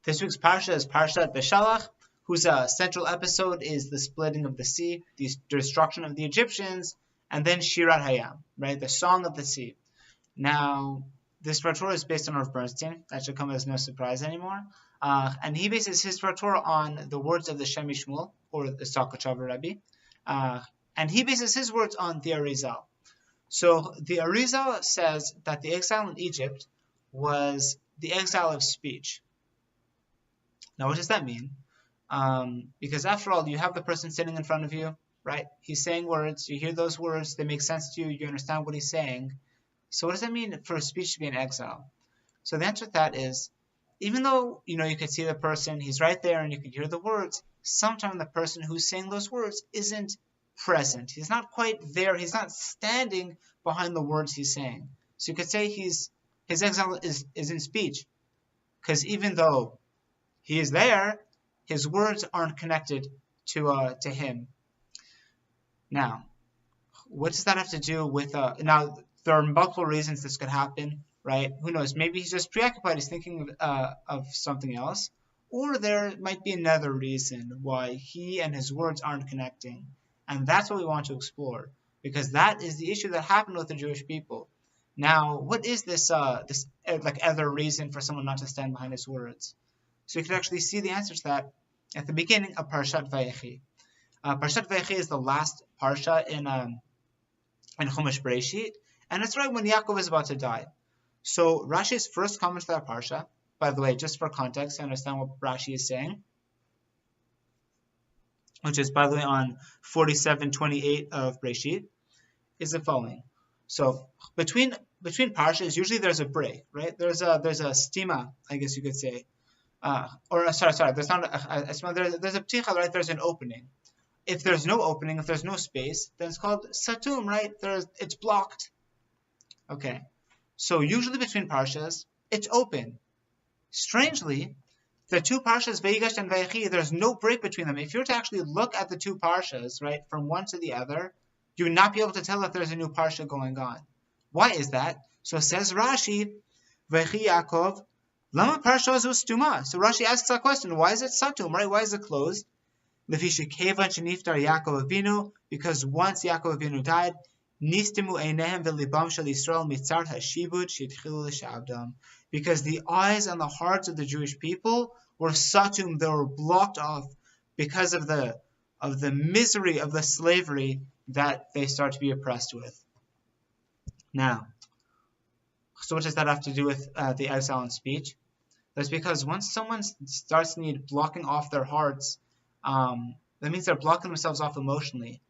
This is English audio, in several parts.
This week's parsha is Parshat Beshalach, whose central episode is the splitting of the sea, the destruction of the Egyptians, and then Shirat Hayam, right, the song of the sea. Now, this Torah is based on Rav Bernstein. That should come as no surprise anymore. And he bases his Torah on the words of the Shemi Shmuel, or the Sakachav Rebbe. And he bases his words on the Arizal. So the Arizal says that the exile in Egypt was the exile of speech. Now, what does that mean? Because after all, you have the person sitting in front of you, right? He's saying words. You hear those words. They make sense to you. You understand what he's saying. So what does that mean for a speech to be in exile? So the answer to that is, even though, you could see the person, he's right there and you can hear the words, sometimes the person who's saying those words isn't present. He's not quite there. He's not standing behind the words he's saying. So you could say his exile is in speech. Because even though he is there, his words aren't connected to him. Now, what does that have to do with... Now, there are multiple reasons this could happen, right? Who knows? Maybe he's just preoccupied. He's thinking of something else. Or there might be another reason why he and his words aren't connecting. And that's what we want to explore. Because that is the issue that happened with the Jewish people. Now, what is this other reason for someone not to stand behind his words? So you can actually see the answer to that at the beginning of Parshat Vayechi. Parshat Vayechi is the last parsha in Chumash Bereshit, and it's right when Yaakov is about to die. So Rashi's first comment to that parsha, by the way, just for context, to understand what Rashi is saying, which is, by the way, on 47:28 of Bereshit, is the following. So between parshas, usually there's a break, right? There's a stima, I guess you could say. Sorry. There's not there's a pticha, right? There's an opening. If there's no opening, if there's no space, then it's called satum, right? It's blocked. Okay. So usually between parshas, it's open. Strangely, the two parshas, Vayigash and Vayechi, there's no break between them. If you were to actually look at the two parshas, right, from one to the other, you would not be able to tell if there's a new parsha going on. Why is that? So says Rashi, Vayechi Yaakov, Lama parsha zu stuma. So Rashi asks that question, why is it satum, right? Why is it closed? Because once Yaakov Avinu died, because the eyes and the hearts of the Jewish people were satum, they were blocked off because of the misery of the slavery that they start to be oppressed with. Now, so what does that have to do with the exile in speech? That's because once someone starts to need blocking off their hearts, that means they're blocking themselves off emotionally.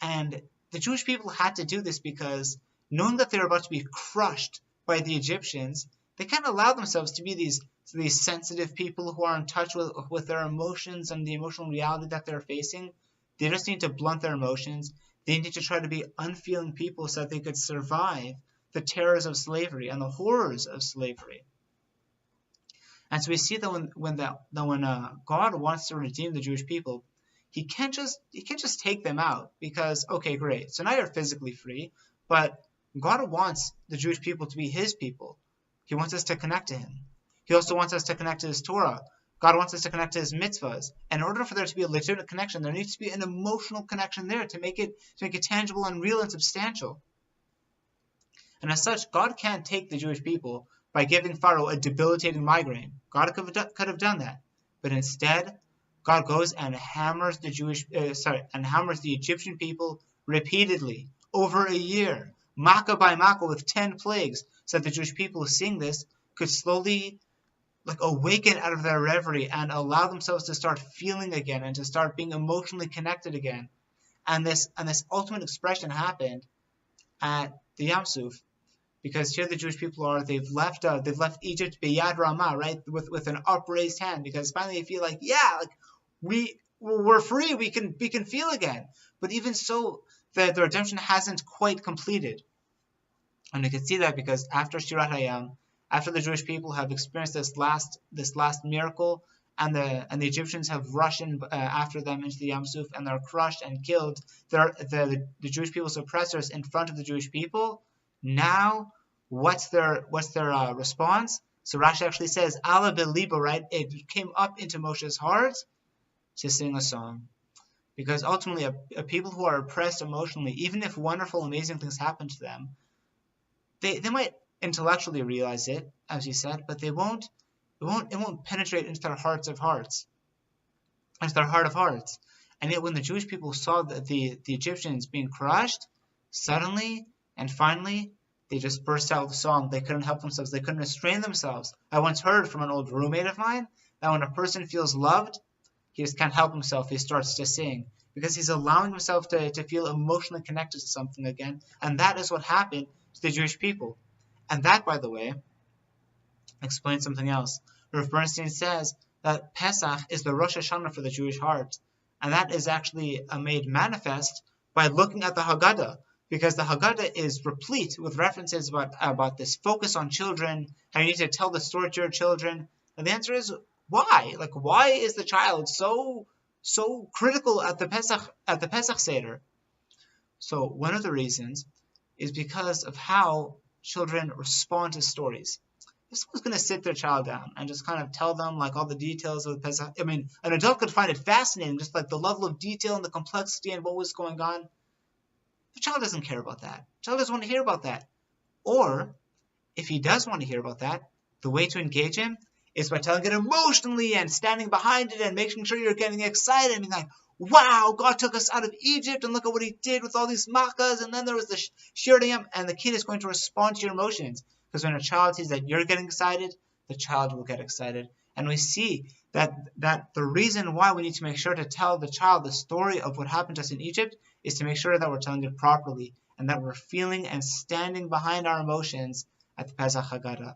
And the Jewish people had to do this because knowing that they were about to be crushed by the Egyptians, they can't allow themselves to be these sensitive people who are in touch with their emotions and the emotional reality that they're facing. They just need to blunt their emotions. They need to try to be unfeeling people so that they could survive the terrors of slavery and the horrors of slavery. And so we see that when God wants to redeem the Jewish people, He can't just take them out because, okay, great, so now you're physically free, but God wants the Jewish people to be His people. He wants us to connect to Him. He also wants us to connect to His Torah. God wants us to connect to His mitzvahs. And in order for there to be a legitimate connection, there needs to be an emotional connection there to make it tangible and real and substantial. And as such, God can't take the Jewish people by giving Pharaoh a debilitating migraine. God could have done that, but instead, God goes and hammers the Egyptian people repeatedly over a year, makkah by makkah, with 10 plagues, so that the Jewish people seeing this could slowly awaken out of their reverie and allow themselves to start feeling again and to start being emotionally connected again. And this ultimate expression happened at the Yam Suf. Because here the Jewish people they've left Egypt beyad ramah, right, with an upraised hand, because finally they feel we're free, we can feel again. But even so, the redemption hasn't quite completed, and we can see that because after Shirat Hayam, after the Jewish people have experienced this last miracle, and the Egyptians have rushed in after them into the Yam Suf, and they're crushed and killed, the Jewish people's oppressors in front of the Jewish people. Now, what's their response? So Rashi actually says, Ala belibo, right? It came up into Moshe's heart to sing a song. Because ultimately, a people who are oppressed emotionally, even if wonderful, amazing things happen to them, they might intellectually realize it, as you said, but it won't penetrate into their hearts of hearts, into their heart of hearts. And yet when the Jewish people saw the Egyptians being crushed, suddenly and finally, they just burst out with song. They couldn't help themselves. They couldn't restrain themselves. I once heard from an old roommate of mine that when a person feels loved, he just can't help himself. He starts to sing because he's allowing himself to feel emotionally connected to something again. And that is what happened to the Jewish people. And that, by the way, explains something else. Rav Bernstein says that Pesach is the Rosh Hashanah for the Jewish heart. And that is actually made manifest by looking at the Haggadah. Because the Haggadah is replete with references about this focus on children, how you need to tell the story to your children. And the answer is, why? Like, why is the child so critical at the Pesach Seder? So one of the reasons is because of how children respond to stories. If someone's going to sit their child down and just kind of tell them like all the details of the Pesach, I mean, an adult could find it fascinating, just like the level of detail and the complexity and what was going on. The child doesn't care about that. The child doesn't want to hear about that. Or, if he does want to hear about that, the way to engage him is by telling it emotionally and standing behind it and making sure you're getting excited and being like, wow, God took us out of Egypt and look at what he did with all these makkahs, and then there was the shiurim, and the kid is going to respond to your emotions. Because when a child sees that you're getting excited, the child will get excited. And we see that the reason why we need to make sure to tell the child the story of what happened to us in Egypt is to make sure that we're telling it properly and that we're feeling and standing behind our emotions at the Pesach Haggadah.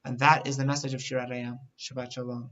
And that is the message of Shirat Hayam. Shabbat Shalom.